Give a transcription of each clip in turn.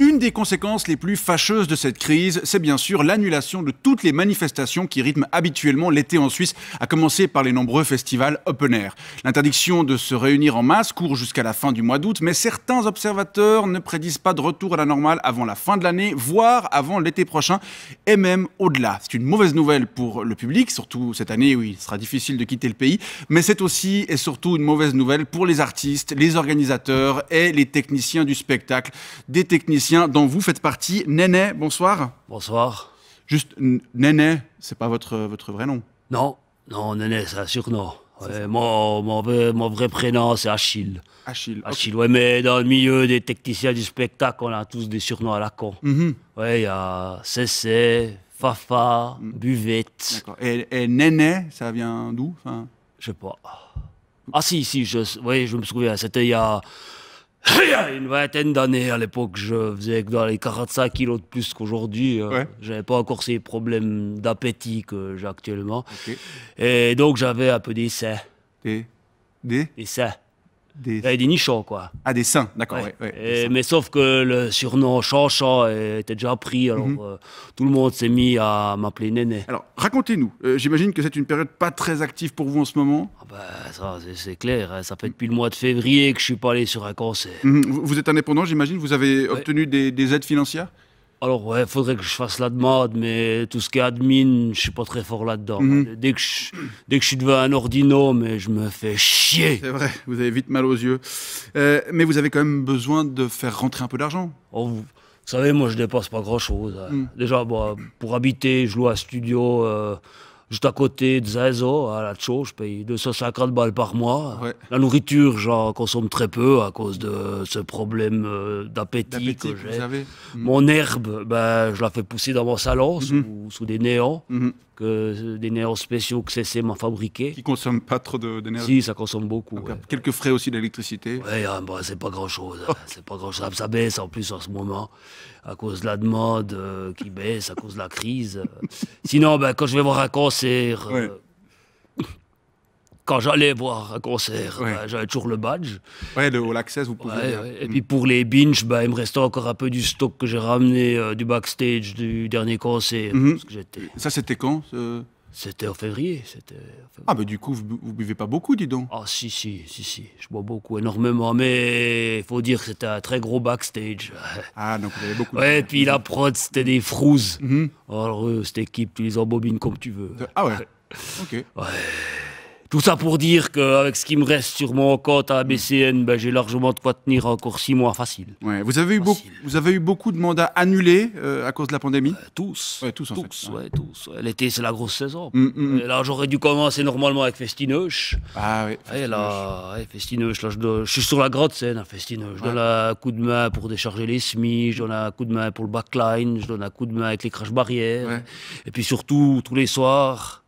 Une des conséquences les plus fâcheuses de cette crise, c'est bien sûr l'annulation de toutes les manifestations qui rythment habituellement l'été en Suisse, à commencer par les nombreux festivals open air. L'interdiction de se réunir en masse court jusqu'à la fin du mois d'août, mais certains observateurs ne prédisent pas de retour à la normale avant la fin de l'année, voire avant l'été prochain, et même au-delà. C'est une mauvaise nouvelle pour le public, surtout cette année où il sera difficile de quitter le pays, mais c'est aussi et surtout une mauvaise nouvelle pour les artistes, les organisateurs et les techniciens du spectacle. Des techniciens dont vous faites partie. Néné, bonsoir. Bonsoir. Juste, Néné, c'est pas votre vrai nom? Non, Néné, c'est un surnom. Ouais, mon vrai prénom, c'est Achille. Achille. Achille, okay. Ouais, mais dans le milieu des techniciens du spectacle, on a tous des surnoms à la con. Ouais, il y a Cessé, Fafa, Buvette. D'accord. Et Néné, ça vient d'où? Je sais pas. Ah si, oui, je me souviens, c'était il y a une vingtaine d'années. À l'époque, je faisais dans les 45 kilos de plus qu'aujourd'hui. Ouais. J'avais pas encore ces problèmes d'appétit que j'ai actuellement. Okay. Et donc, j'avais un peu des seins. Des seins. Des nichons, quoi. Ah, des seins, d'accord. Ouais. Ouais, mais sauf que le surnom Chanchan était déjà pris, alors tout le monde s'est mis à m'appeler Néné. Alors, racontez-nous. J'imagine que c'est une période pas très active pour vous en ce moment. Ah ben, ça, c'est clair. Hein. Ça fait depuis le mois de février que je suis pas allé sur un concert. Vous êtes indépendant, j'imagine. Vous avez obtenu des aides financières? Alors, ouais, faudrait que je fasse la demande, mais tout ce qui est admin, je suis pas très fort là-dedans. Dès que je suis devant un ordino, mais je me fais chier. C'est vrai, vous avez vite mal aux yeux. Mais vous avez quand même besoin de faire rentrer un peu d'argent. Oh, vous savez, moi, je dépense pas grand-chose. Hein. Déjà, bon, pour habiter, je loue un studio juste à côté de Zazo, à la Tcho, je paye 250 balles par mois. Ouais. La nourriture, j'en consomme très peu à cause de ce problème d'appétit que j'ai. Mon herbe, ben, je la fais pousser dans mon salon sous des néons, des néons spéciaux que CC m'a fabriqués. Qui ne consomment pas trop d'énergie? Si, ça consomme beaucoup. Ouais. Quelques frais aussi d'électricité? Oui, bah, c'est pas grand-chose. C'est pas grand-chose. Ça baisse en plus en ce moment, à cause de la demande qui baisse, à cause de la crise. Sinon, ben, quand je vais voir un concert, quand j'allais voir un concert, ben, j'avais toujours le badge. Ouais, le All Access, vous pouvez. Et puis pour les binges, ben, il me restait encore un peu du stock que j'ai ramené du backstage du dernier concert. Ça, c'était quand C'était en février. Ah, bah du coup, vous buvez pas beaucoup, dis donc. Ah, si. Je bois beaucoup, énormément. Mais il faut dire que c'était un très gros backstage. Ah, donc vous avez beaucoup de... Ouais, et puis la prod, c'était des frouzes. Alors, cette équipe, tu les embobines comme tu veux. Ah ouais. Ok. Ouais. Tout ça pour dire qu'avec ce qui me reste sur mon compte à ABCN, ben, j'ai largement de quoi tenir encore 6 mois facile. Ouais. Vous avez eu beaucoup de mandats annulés à cause de la pandémie? Tous. Ouais, tous en fait. Ouais, tous. L'été, c'est la grosse saison. Et là, j'aurais dû commencer normalement avec Festineuch. Ah oui. Festineuch, là, je suis sur la grande scène à Festineuch. Je donne un coup de main pour décharger les semis, je donne un coup de main pour le backline, je donne un coup de main avec les crash barrières. Ouais. Et puis surtout, tous les soirs,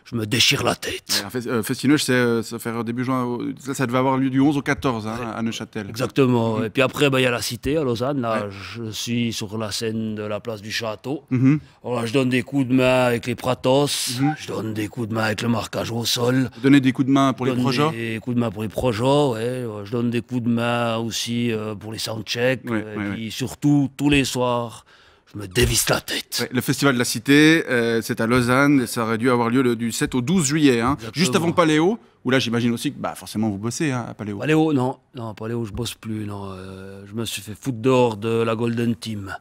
je me déchire la tête. Ouais, Festineuch, ça fait début juin. Ça devait avoir lieu du 11 au 14 à Neuchâtel. Exactement. Et puis après, il y a la Cité à Lausanne. Là, je suis sur la scène de la place du Château. Alors là, je donne des coups de main avec les Pratos. Je donne des coups de main avec le marquage au sol. Vous donnez des coups de main pour les projets? Des coups de main pour les projets, ouais. Je donne des coups de main aussi pour les soundchecks. Et puis surtout, tous les soirs, je me dévisse la tête. Ouais, le Festival de la Cité, c'est à Lausanne, et ça aurait dû avoir lieu du 7 au 12 juillet, hein, juste avant Paléo, où là j'imagine aussi que forcément vous bossez à Paléo. Paléo, non, Paléo je bosse plus, non. Je me suis fait foutre dehors de la Golden Team.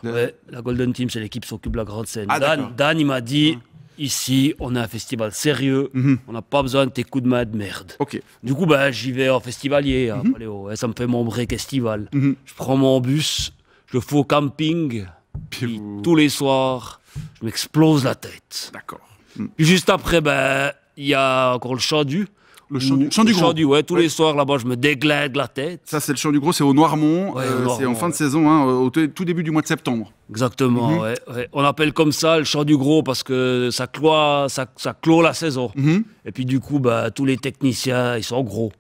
Ouais, la Golden Team, c'est l'équipe qui s'occupe de la grande scène. Ah, Dan, il m'a dit, ici, on a un festival sérieux, on n'a pas besoin de tes coups de main de merde. Okay. Du coup, j'y vais en festivalier à Paléo, ça me fait mon break estival. Je prends mon bus, je fais au camping. Puis tous les soirs, je m'explose la tête. D'accord. Puis juste après, il y a encore le chant du. Le chant du gros. Ouais, tous les soirs, là-bas, je me déglingue la tête. Ça, c'est le chant du gros, c'est au Noirmont. C'est en fin de saison, hein, au tout début du mois de septembre. Exactement, ouais. On appelle comme ça le chant du gros parce que ça clôt la saison. Et puis du coup, tous les techniciens, ils sont gros.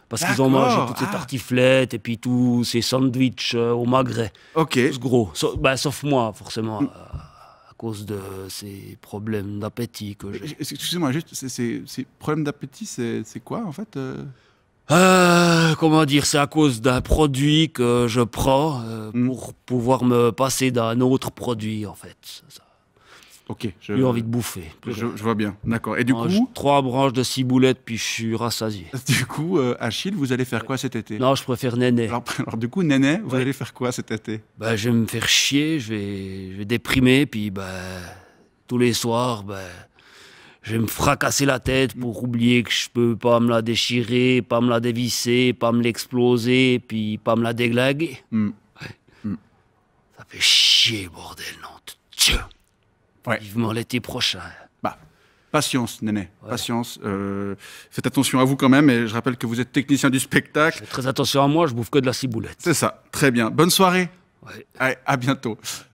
Parce qu'ils ont mangé toutes ces tartiflettes et puis tous ces sandwichs au magret. Ok. Tous gros. Sauf moi, forcément, à cause de ces problèmes d'appétit que j'ai. Excusez-moi, juste, ces problèmes d'appétit, c'est quoi, en fait Comment dire, c'est à cause d'un produit que je prends pour pouvoir me passer d'un autre produit, en fait. Ça. Ok. J'ai envie de bouffer. Je vois bien, d'accord. Et du coup... 3 branches de ciboulette, puis je suis rassasié. Du coup, Achille, vous allez faire quoi cet été? Non, je préfère Néné. Alors du coup, Néné, vous allez faire quoi cet été? Je vais me faire chier, je vais déprimer, puis tous les soirs, je vais me fracasser la tête pour oublier que je peux pas me la déchirer, pas me la dévisser, pas me l'exploser, puis pas me la déglinguer. Ça fait chier, bordel, non. Tiens. Vivement l'été prochain. Patience, Néné, patience. Faites attention à vous quand même, et je rappelle que vous êtes technicien du spectacle. Faites très attention à moi, je bouffe que de la ciboulette. C'est ça, très bien. Bonne soirée. Ouais. Allez, à bientôt.